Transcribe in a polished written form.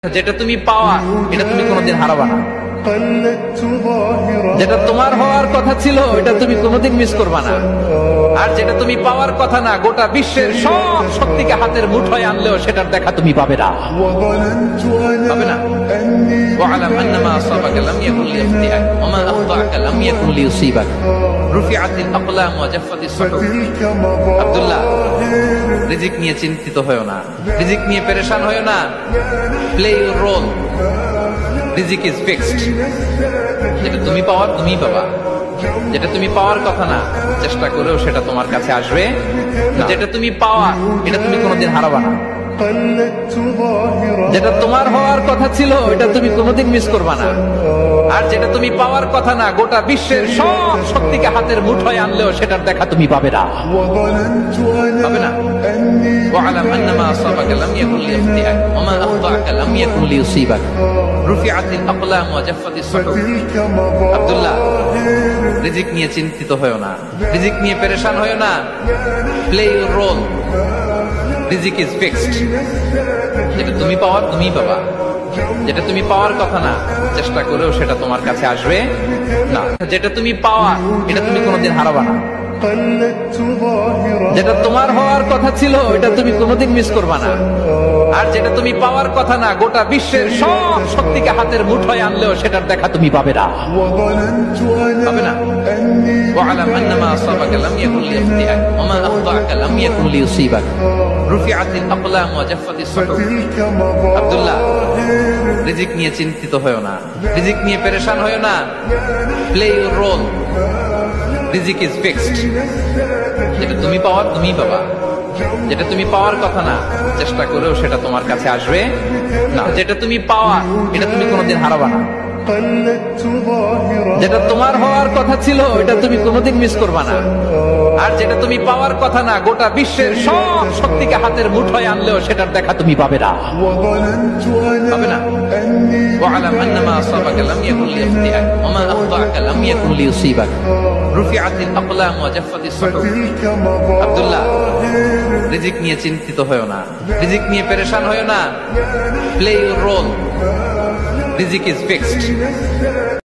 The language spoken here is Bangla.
যেটা তুমি পাওয়া এটা তুমি কোনোদিন হারাবা না। যেটা তোমার হওয়ার কথা ছিল এটা তুমি কোনোদিন মিস করবা না। আর যেটা তুমি পাওয়ার কথা না, গোটা বিশ্বের সব শক্তিকে হাতের মুঠোয় আনলেও সেটার দেখা তুমি পাবে না। পাবে না। ওয়ালাম আন্নামা আসাবাকা লাম ইয়াকুন লিয়াখতিআক ওয়া মা আখতাআকা লাম ইয়াকুন লিয়ুসিবাক রুফিআতিল আকলাম ওয়া জাফফাতিস সুহুফ। আব্দুল্লাহ, রিজিক নিয়ে চিন্তিত হয়ো না, রিজিক নিয়ে পেরেশান হয়ো না। Play your role. রিজিক ইজ ফিক্সড। যেটা তুমি পাওয়ার তুমিই পাবা। যেটা তুমি পাওয়ার কথা না, চেষ্টা করেও সেটা তোমার কাছে আসবে। যেটা তুমি পাওয়া এটা তুমি কোনোদিন হারাবা না। যেটা তোমার হওয়ার কথা ছিল এটা তুমি কোনোদিন মিস করবা না। আর যেটা তুমি পাওয়ার কথা না, গোটা বিশ্বের সব শক্তিকে হাতের মুঠোয় আনলেও সেটার দেখা তুমি পাবে না। পাবে না। ওয়ালাম আন্নামা আসাবাকা লাম ইয়াকুন লিয়াখতিআক ওয়া মা আখতাআকা লাম ইয়াকুন লিয়ুসিবাক রুফিআতিল আকলাম ওয়া জাফফাতিস সুহুফ। আব্দুল্লাহ, রিজিক নিয়ে চিন্তিত হয়ো না, রিজিক নিয়ে পেরেশান হয়ো না। Play your role. রিজিক ইজ ফিক্সড। যেটা তুমি পাওয়ার তুমিই পাবা। যেটা তুমি পাওয়ার কথা না, চেষ্টা করেও সেটা তোমার কাছে আসবে না। যেটা তুমি পাওয়া এটা তুমি কোনোদিন হারাবা না। যেটা তোমার হওয়ার কথা ছিল এটা তুমি কোনোদিন মিস করবা না। আর যেটা তুমি পাওয়ার কথা না, গোটা বিশ্বের সব শক্তিকে হাতের মুঠোয় আনলেও সেটার দেখা তুমি পাবে না। পাবে না। ওয়ালাম আন্নামা আসাবাকা লাম ইয়াকুন লিয়াখতিআক ওয়া মা আখতাআকা লাম ইয়াকুন লিয়ুসিবাক রুফিআতিল আকলাম ওয়া জাফফাতিস সুহুফ। আব্দুল্লাহ, রিজিক নিয়ে চিন্তিত হয়ো না, রিজিক নিয়ে পেরেশান হয়ো না। Play your role. রিজিক ইজ ফিক্সড। যেটা তুমি পাওয়ার তুমিই পাবা। যেটা তুমি পাওয়ার কথা না, চেষ্টা করেও সেটা তোমার কাছে আসবে না। যেটা তুমি পাওয়া এটা তুমি কোনোদিন হারাবা না। যেটা তোমার হওয়ার কথা ছিল এটা তুমি কোনোদিন মিস করবা না। আর যেটা তুমি পাওয়ার কথা না, গোটা বিশ্বের সব শক্তিকে হাতের মুঠোয় আনলেও সেটার দেখা তুমি পাবে না। পাবে না। ওয়ালাম আন্নামা আসাবাকা লাম ইয়াকুন লিয়াখতিআক ওয়া মা আখতাআকা লাম ইয়াকুন লিয়ুসিবাক রুফিআতিল আকলাম ওয়া জাফফাতিস সুহুফ। আব্দুল্লাহ, রিজিক নিয়ে চিন্তিত হয়ো না, রিজিক নিয়ে পেরেশান হয়ো না। Play your role. রিজিক ইজ ফিক্সড।